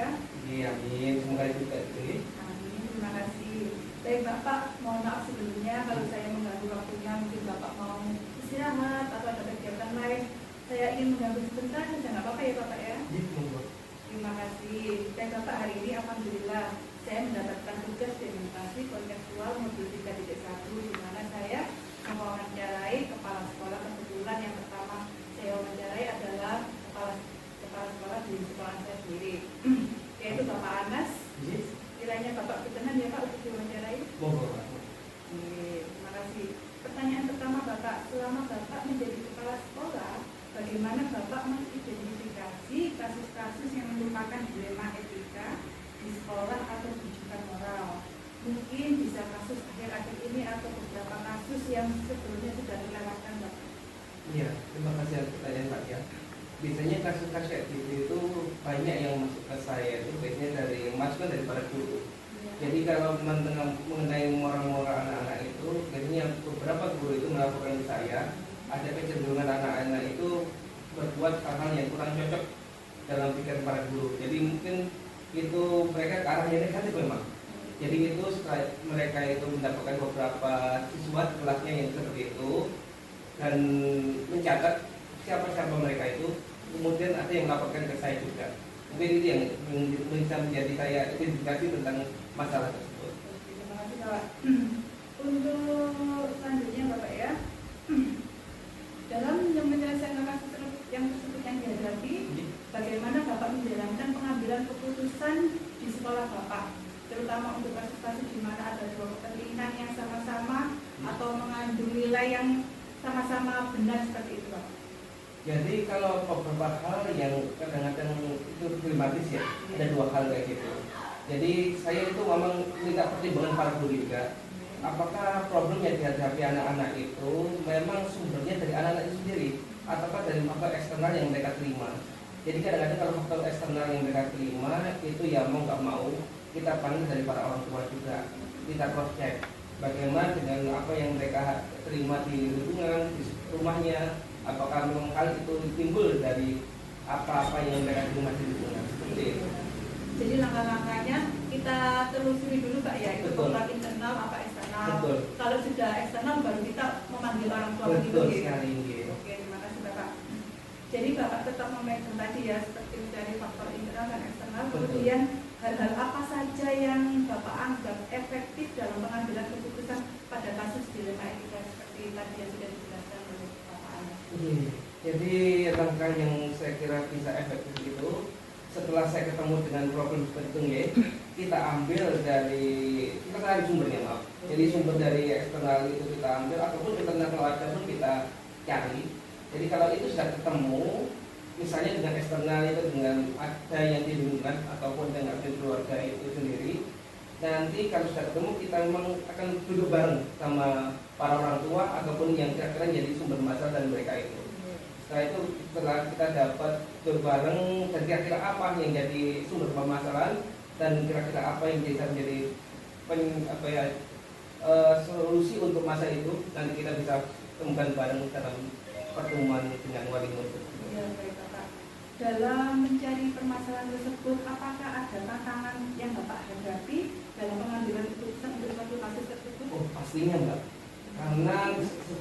ya. Iya, amin. Semoga juga sih. Amin, terima kasih. Baik Bapak, mohon maaf sebelumnya kalau saya mengganggu waktunya, mungkin Bapak mau istirahat atau ada kegiatan lain. Saya ingin mengganggu sebentar, nggak apa-apa ya Bapak ya? Terima kasih. Baik Bapak, hari ini Alhamdulillah saya mendapatkan tugas demonstrasi kontekstual modul 3.1 di mana saya mewawancarai kepala sekolah. Kebetulan yang pertama saya wawancarai adalah kepala sekolah di sekolah saya sendiri, yaitu Bapak Anas. Kiranya Bapak berkenan ya Pak untuk diwawancarai. Terima kasih. Pertanyaan pertama Bapak, selama Bapak menjadi kepala sekolah, bagaimana Bapak mengidentifikasi kasus-kasus yang merupakan dilema etika di sekolah atau rujukan moral? Mungkin bisa kasus akhir-akhir ini atau beberapa kasus yang sebelumnya sudah dilewatkan Bapak. Iya, terima kasih atas pertanyaan Pak ya. Biasanya kasus-kasus kayak gitu itu banyak yang masuk ke saya itu biasanya dari masukan dari para guru. Jadi kalau mengenai moral-moral anak-anak itu, biasanya beberapa guru itu melaporkan ke saya ada kecenderungan anak-anak itu berbuat hal-hal yang kurang cocok dalam pikiran para guru. Jadi mungkin itu mereka ke arah yang negatif memang. Jadi itu setelah mereka itu mendapatkan beberapa siswa di kelasnya yang seperti itu dan mencatat siapa-siapa mereka itu, kemudian ada yang melaporkan ke saya juga. Mungkin itu yang bisa menjadi saya identifikasi tentang masalah tersebut. Terima kasih Pak. Untuk selanjutnya Bapak ya, dalam menyelesaikan kasus yang tersebut yang dihadapi, bagaimana Bapak menjalankan pengambilan keputusan di sekolah Bapak, terutama untuk kasus-kasus di mana ada dua kepentingan yang sama-sama atau mengandung nilai yang sama-sama benar seperti itu Pak? Jadi kalau beberapa hal yang kadang-kadang itu dilematis ya, ada dua hal kayak gitu. Jadi saya itu memang minta pertimbangan para guru juga. Apakah problem yang dihadapi anak-anak itu memang sumbernya dari anak-anak itu sendiri, ataukah dari faktor eksternal yang mereka terima? Jadi kadang-kadang kalau faktor eksternal yang mereka terima itu ya mau nggak mau kita panggil dari para orang tua juga. Kita cross check bagaimana dengan apa yang mereka terima di lingkungan, di rumahnya. Apakah memang hal itu timbul dari apa-apa yang mereka terima di lingkungan seperti itu. Jadi langkah-langkahnya kita telusuri dulu Pak ya, itu faktor internal apa eksternal. Betul. Kalau sudah eksternal baru kita memanggil orang tua begitu. Betul sekali. Oke, terima kasih Bapak. Jadi Bapak tetap memegang tadi ya seperti dari faktor internal dan eksternal. Kemudian hal-hal apa saja yang Bapak anggap efektif dalam pengambilan keputusan pada kasus dilema etika seperti tadi yang sudah dijelaskan oleh Bapak Anas. Jadi langkah yang saya kira bisa efektif itu setelah saya ketemu dengan problem seperti itu ya, kita ambil dari kita cari sumbernya maaf. Jadi sumber dari eksternal itu kita ambil ataupun internal keluarga pun kita cari. Jadi kalau itu sudah ketemu, misalnya dengan eksternal itu dengan ada yang di lingkungan ataupun dengan keluarga itu sendiri, nanti kalau sudah ketemu kita memang akan duduk bareng sama para orang tua ataupun yang kira-kira jadi sumber masalah dan mereka itu. Setelah itu setelah kita dapat berbareng dan kira-kira apa yang jadi sumber permasalahan dan kira-kira apa yang bisa menjadi solusi untuk masa itu, nanti kita bisa temukan bareng dalam pertemuan dengan wali murid. Ya, baik Bapak. Dalam mencari permasalahan tersebut, apakah ada tantangan yang Bapak hadapi dalam pengambilan keputusan untuk suatu kasus tersebut? Oh pastinya Mbak, karena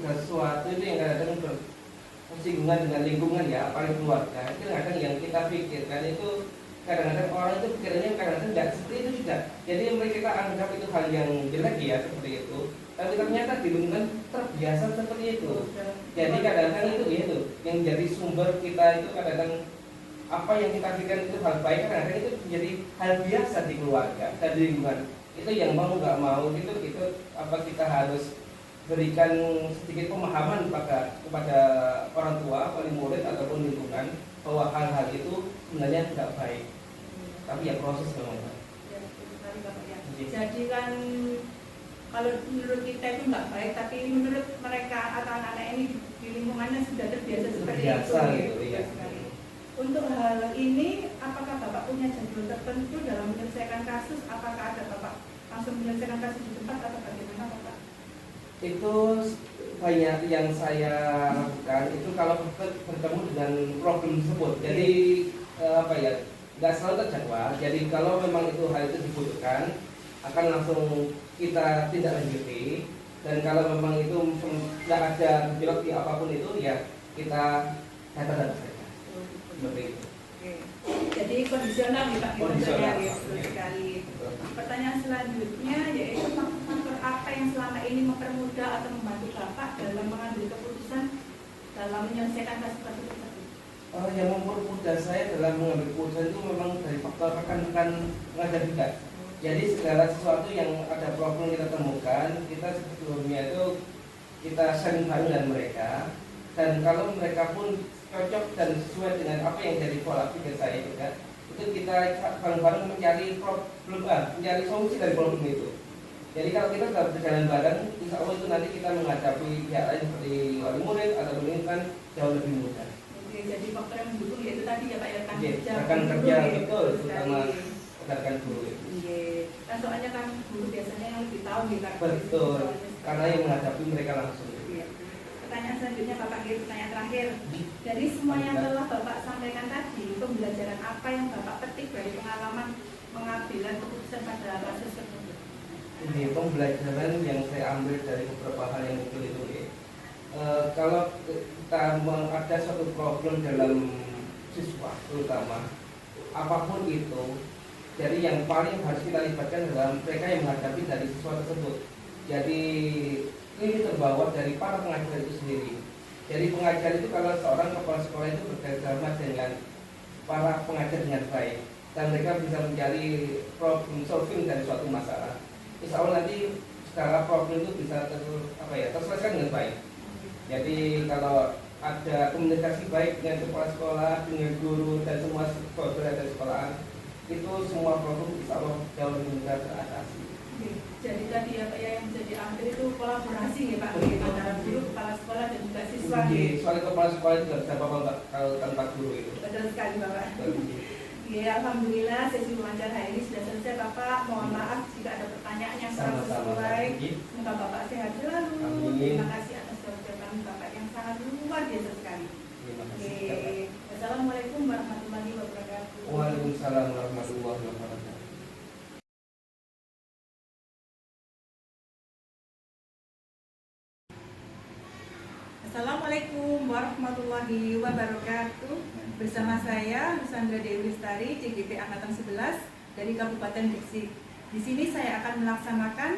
sesuatu itu yang kadang-kadang bersinggungan dengan lingkungan ya, apalagi keluarga. Itu kadang yang kita pikirkan itu kadang-kadang orang itu pikirannya kadang-kadang tidak seperti itu juga. Jadi mereka kita anggap itu hal yang jelek ya seperti itu. Tapi ternyata di lingkungan terbiasa seperti itu. Jadi kadang-kadang itu yang jadi sumber kita itu kadang-kadang apa yang kita pikirkan itu hal baik kadang-kadang itu menjadi hal biasa di keluarga dan di lingkungan. Itu yang mau nggak mau itu apa kita harus berikan sedikit pemahaman kepada orang tua, wali murid ataupun lingkungan bahwa hal-hal itu sebenarnya tidak baik. Tapi ya proses memang. Ya, betul sekali Bapak ya. Jadi kan kalau menurut kita itu nggak baik, tapi menurut mereka atau anak-anak ini di lingkungannya sudah terbiasa seperti itu. Gitu, ya. Untuk hal ini, apakah Bapak punya jadwal tertentu dalam menyelesaikan kasus? Apakah ada Bapak langsung menyelesaikan kasus di tempat atau bagaimana Bapak? Itu banyak yang saya lakukan itu kalau bertemu dengan problem tersebut. Jadi nggak selalu terjadwal. Jadi kalau memang itu hal itu dibutuhkan, akan langsung kita tindak lanjuti. Dan kalau memang itu nggak ada gejolak di apapun itu, ya kita data saja. Seperti itu. Oke. Jadi kondisional nih Pak, Kondisional. ya, betul sekali. Pertanyaan selanjutnya yaitu faktor apa yang selama ini mempermudah atau membantu Bapak dalam mengambil keputusan dalam menyelesaikan kasus-kasus tersebut? Yang mempermudah saya dalam mengambil keputusan itu memang dari faktor rekan-rekan pengajar juga. Jadi segala sesuatu yang ada problem kita temukan, kita sebelumnya itu kita sharing bareng dengan mereka. Dan kalau mereka pun cocok dan sesuai dengan apa yang jadi pola pikir saya juga, itu kita bareng-bareng mencari mencari solusi dari problem itu. Jadi kalau kita sudah berjalan bareng, insya Allah itu nanti kita menghadapi pihak lain seperti wali murid atau kan jauh lebih mudah. Oke, jadi faktor yang mendukung yaitu tadi ya Pak, ya rekan kerja. Rekan kerja guru, betul, betul terutama sekali. rekan guru itu. Iya, kan soalnya kan guru biasanya yang lebih tahu gitu. Betul, karena yang menghadapi mereka langsung. Iya. Pertanyaan selanjutnya Bapak, pertanyaan terakhir. Dari semua yang telah Bapak sampaikan tadi, pembelajaran apa yang Bapak petik dari pengalaman pengambilan keputusan pada kasus tersebut? Ini pembelajaran yang saya ambil dari beberapa hal yang muncul itu ya. Kalau kita ada suatu problem dalam siswa terutama apapun itu, jadi yang paling harus kita libatkan adalah mereka yang menghadapi dari siswa tersebut. Jadi ini terbawa dari para pengajar itu sendiri. Jadi pengajar itu kalau seorang kepala sekolah itu bekerjasama dengan para pengajar dengan baik dan mereka bisa mencari problem solving dari suatu masalah. Insya Allah nanti secara problem itu bisa terselesaikan dengan baik. Jadi kalau ada komunikasi baik dengan kepala sekolah, dengan guru dan semua saudara dari sekolahan, itu semua problem insya Allah jauh lebih mudah teratasi. Jadi tadi ya Pak ya, yang bisa diambil itu kolaborasi ya Pak, antara guru, kepala sekolah dan juga siswa. Soal kepala sekolah itu tidak bisa apa-apa kalau tanpa guru itu. Betul sekali Bapak. Ya, alhamdulillah sesi wawancara hari ini sudah selesai Bapak. Mohon maaf jika ada pertanyaan yang kurang sesuai. Semoga Bapak sehat selalu. Terima kasih atas jawaban Bapak yang sangat luar biasa sekali. Terima kasih. Assalamualaikum warahmatullahi wabarakatuh. Waalaikumsalam warahmatullahi wabarakatuh. Assalamualaikum warahmatullahi wabarakatuh. Bersama saya Nusandra Dewi Lestari, CGP Angkatan 11 dari Kabupaten Gresik. Di sini saya akan melaksanakan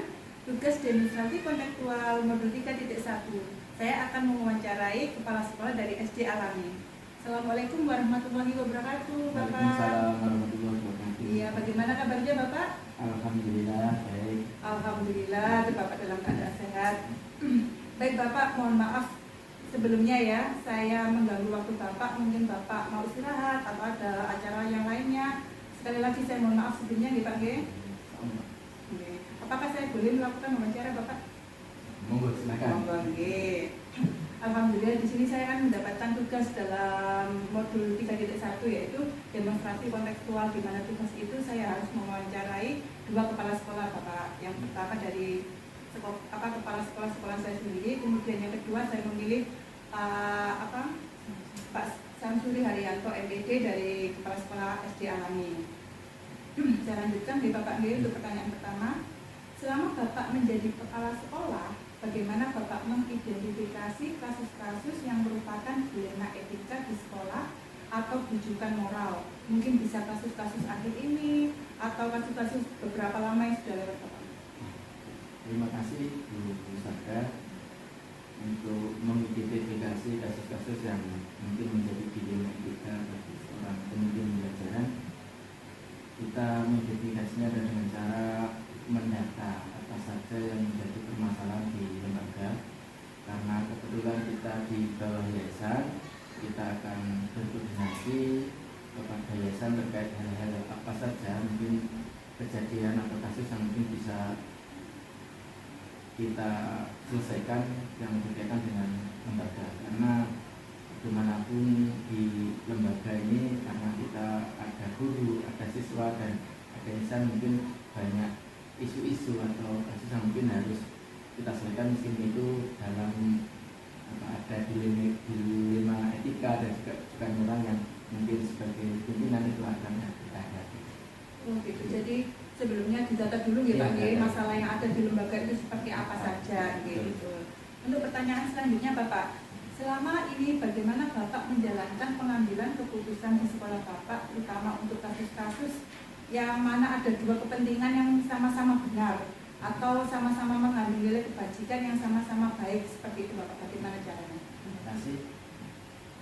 tugas demonstrasi kontekstual modul 3.1. Saya akan mewawancarai kepala sekolah dari SD Alami. Assalamualaikum warahmatullahi wabarakatuh, Bapak. Waalaikumsalam warahmatullahi wabarakatuh. Iya, bagaimana kabarnya Bapak? Alhamdulillah baik. Alhamdulillah, Bapak dalam keadaan sehat. Baik Bapak, mohon maaf sebelumnya ya, saya mengganggu waktu Bapak. Mungkin Bapak mau istirahat atau ada acara yang lainnya. Sekali lagi saya mohon maaf sebelumnya nih Pak G. Apakah saya boleh melakukan wawancara Bapak? Monggo silakan. Monggo nggih. Alhamdulillah di sini saya akan mendapatkan tugas dalam modul 3.1 yaitu demonstrasi kontekstual, di mana tugas itu saya harus mewawancarai dua kepala sekolah Bapak. Yang pertama dari kepala sekolah saya sendiri, kemudian yang kedua saya memilih Pak Samsuri Haryanto MPD dari kepala sekolah SD Alami. Saya lanjutkan di Bapak G untuk pertanyaan pertama. Selama Bapak menjadi kepala sekolah, bagaimana Bapak mengidentifikasi kasus-kasus yang merupakan dilema etika di sekolah atau rujukan moral? Mungkin bisa kasus-kasus akhir ini atau kasus-kasus beberapa lama yang sudah lewat Bapak. Terima kasih Bu Saka untuk mengidentifikasi kasus-kasus yang mungkin menjadi dilema etika bagi seorang pemimpin pembelajaran. Kita mengidentifikasinya dengan cara mendata apa saja yang menjadi permasalahan di lembaga. Karena kebetulan kita di bawah yayasan, kita akan berkoordinasi kepada yayasan terkait hal-hal apa saja mungkin kejadian atau kasus yang mungkin bisa kita selesaikan yang berkaitan dengan lembaga. Karena dimanapun di lembaga ini, karena kita ada guru, ada siswa, dan ada yayasan, mungkin banyak isu-isu atau kasus yang mungkin harus kita selesaikan. Mungkin itu dalam ada dilema etika dan juga moral yang mungkin sebagai pimpinan itu akan ada. perkara. Oh gitu. Jadi sebelumnya didata dulu ya Pak, Iya, masalah yang ada di lembaga itu seperti apa saja gitu. Untuk pertanyaan selanjutnya Bapak, selama ini bagaimana Bapak menjalankan pengambilan keputusan di sekolah Bapak, terutama untuk kasus-kasus yang mana ada dua kepentingan yang sama-sama benar atau sama-sama mengambil nilai kebajikan yang sama-sama baik, seperti itu Bapak, bagaimana caranya? Terima kasih.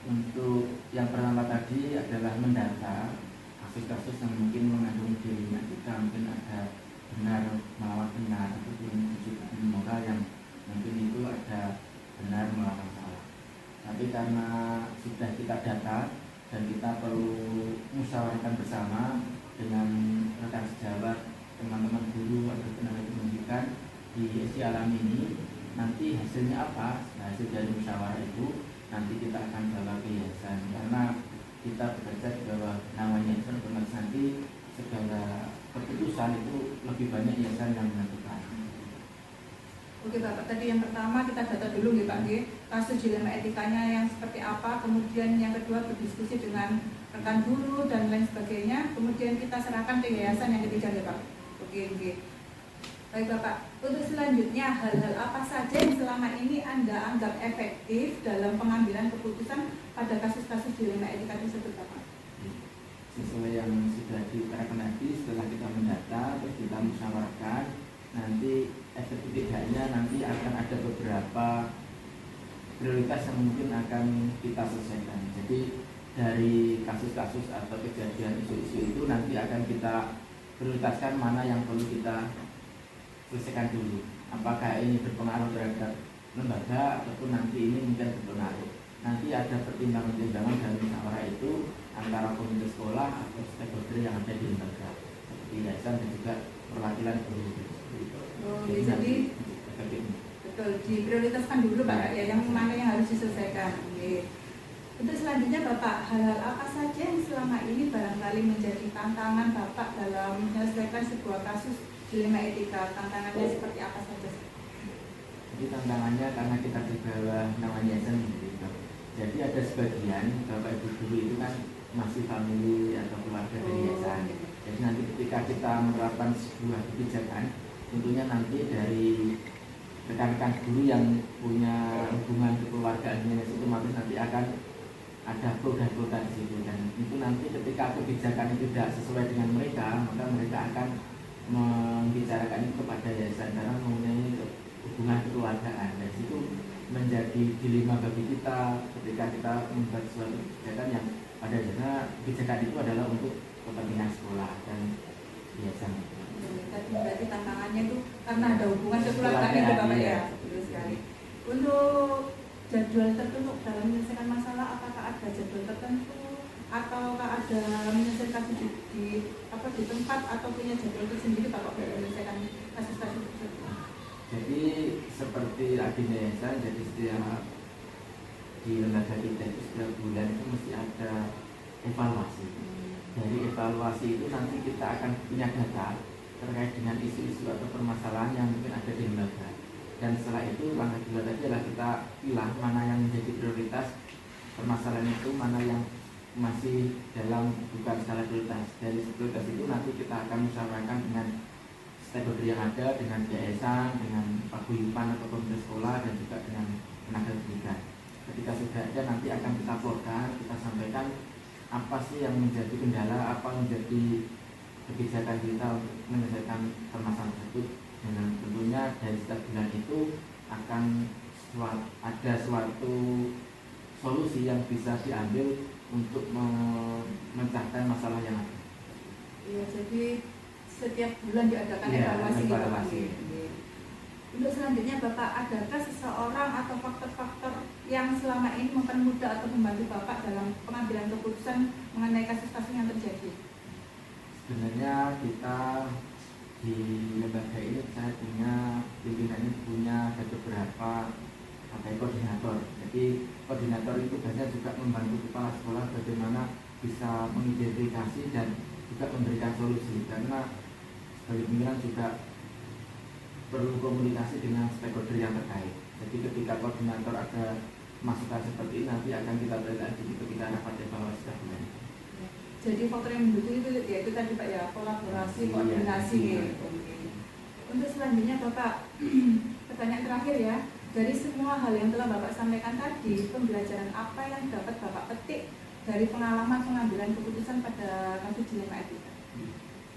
Untuk yang pertama tadi adalah mendata kasus-kasus yang mungkin mengandung dirinya kita mungkin ada benar melawan benar ataupun tujuan moral yang mungkin itu ada benar melawan salah. Tapi karena sudah kita data dan kita perlu musyawarahkan bersama dengan rekan sejawat, teman-teman guru atau tenaga pendidikan di SI Alam ini, nanti hasilnya apa? Nah, hasil dari musyawarah itu nanti kita akan bawa ke yayasan, karena kita bekerja di bawah namanya yayasan, otomatis nanti segala keputusan itu lebih banyak yayasan yang menentukan. Oke Bapak, tadi yang pertama kita data dulu nih Pak, kasus dilema etikanya yang seperti apa, kemudian yang kedua berdiskusi dengan rekan guru dan lain sebagainya, kemudian kita serahkan ke yayasan yang ketiga nih Pak. Oke. Baik Bapak, untuk selanjutnya hal-hal apa saja yang selama ini Anda anggap efektif dalam pengambilan keputusan pada kasus-kasus dilema etika tersebut Bapak? Sesuai yang sudah diutarakan tadi, setelah kita mendata, terus kita musyawarahkan, nanti efektif tidaknya nanti akan ada beberapa prioritas yang mungkin akan kita selesaikan. Jadi dari kasus-kasus atau kejadian isu-isu itu nanti akan kita prioritaskan mana yang perlu kita selesaikan dulu. Apakah ini berpengaruh terhadap lembaga ataupun nanti ini mungkin berpengaruh. Nanti ada pertimbangan-pertimbangan dalam musyawarah itu antara komite sekolah atau stakeholder yang ada di lembaga seperti yayasan dan juga perwakilan guru. Jadi betul diprioritaskan dulu Pak ya, yang mana yang harus diselesaikan. Untuk selanjutnya Bapak, hal-hal apa saja yang selama ini barangkali menjadi tantangan Bapak dalam menyelesaikan sebuah kasus dilema etika? Tantangannya seperti apa saja? Jadi tantangannya karena kita di bawah namanya yayasan gitu. Jadi ada sebagian Bapak Ibu guru itu kan masih famili atau keluarga dari yayasan. Jadi nanti ketika kita menerapkan sebuah kebijakan, tentunya nanti dari rekan-rekan guru yang punya hubungan kekeluargaan itu nanti akan ada pro dan kontra di situ, dan itu nanti ketika kebijakan itu tidak sesuai dengan mereka, maka mereka akan membicarakan itu kepada yayasan karena mempunyai hubungan kekeluargaan. Dan itu menjadi dilema bagi kita ketika kita membuat suatu kebijakan yang pada dasarnya kebijakan itu adalah untuk kepentingan sekolah dan yayasan. Tadi berarti tantangannya itu karena ada hubungan kekeluargaan itu Bapak ya. Betul sekali. Untuk jadwal tertentu dalam menyelesaikan masalah, apakah ada jadwal tertentu ataukah ada menyelesaikan di tempat atau punya jadwal tersendiri Bapak untuk menyelesaikan kasus-kasus tersebut? Jadi seperti agennya yayasan, jadi setiap di lembaga kita itu setiap bulan itu mesti ada evaluasi. Dari evaluasi itu nanti kita akan punya data terkait dengan isu-isu atau permasalahan yang mungkin ada di lembaga. Dan setelah itu langkah kedua tadi adalah kita pilih mana yang menjadi prioritas permasalahan itu, mana yang masih dalam bukan skala prioritas. Dari prioritas itu nanti kita akan musyawarahkan dengan stakeholder yang ada, dengan yayasan, dengan paguyuban atau komite sekolah, dan juga dengan tenaga pendidikan. Ketika sudah ada nanti akan kita plotkan, kita sampaikan apa sih yang menjadi kendala, apa menjadi kebijakan kita untuk menyelesaikan permasalahan tersebut. Dan tentunya dari setiap bulan itu akan ada suatu solusi yang bisa diambil untuk memecahkan masalah yang ada. Iya, jadi setiap bulan diadakan evaluasi. Untuk selanjutnya Bapak, adakah seseorang atau faktor-faktor yang selama ini mempermudah atau membantu Bapak dalam pengambilan keputusan mengenai kasus-kasus yang terjadi? Sebenarnya kita di lembaga ini saya punya pimpinannya punya ada beberapa koordinator. Jadi koordinator itu biasanya juga membantu kepala sekolah bagaimana bisa mengidentifikasi dan juga memberikan solusi, karena sebagai pimpinan juga perlu komunikasi dengan stakeholder yang terkait. Jadi ketika koordinator ada masukan seperti ini nanti akan kita berlanjut ketika rapat evaluasi tahunan. Jadi faktor yang mendukung itu yaitu tadi Pak ya, kolaborasi, koordinasi. Oke. Untuk selanjutnya Bapak, pertanyaan terakhir ya. Dari semua hal yang telah Bapak sampaikan tadi, pembelajaran apa yang dapat Bapak petik dari pengalaman pengambilan keputusan pada kasus dilema etika?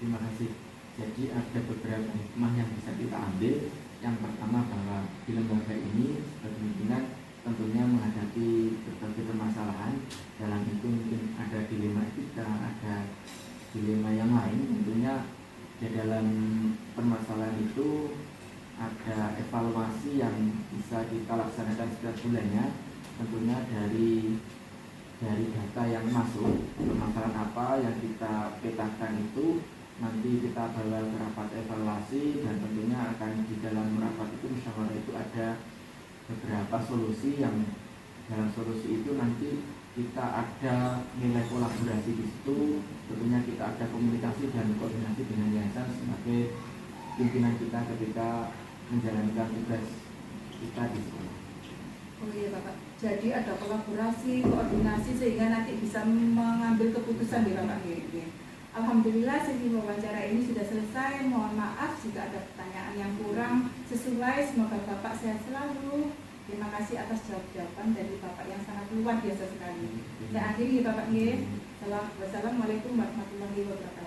Terima kasih. Jadi ada beberapa hikmah yang bisa kita ambil. Yang pertama bahwa di lembaga ini sebagai pimpinan tentunya menghadapi berbagai permasalahan. Dalam itu mungkin ada dilema etika, ada dilema yang lain. Tentunya di dalam permasalahan itu ada evaluasi yang bisa kita laksanakan setiap bulannya. Tentunya dari data yang masuk, permasalahan apa yang kita petakan itu nanti kita bawa ke rapat evaluasi, dan tentunya akan di dalam rapat itu musyawarah itu ada beberapa solusi yang dalam solusi itu nanti kita ada nilai kolaborasi di situ. Tentunya kita ada komunikasi dan koordinasi dengan yayasan sebagai pimpinan kita ketika menjalankan tugas kita di sekolah. Oh iya Bapak, jadi ada kolaborasi, koordinasi sehingga nanti bisa mengambil keputusan di Bapak ini. Alhamdulillah sesi wawancara ini sudah selesai. Mohon maaf jika ada pertanyaan yang kurang sesuai. Semoga Bapak sehat selalu. Terima kasih atas jawaban dari Bapak yang sangat luar biasa sekali. Saya akhiri Bapak. Wassalamualaikum warahmatullahi wabarakatuh.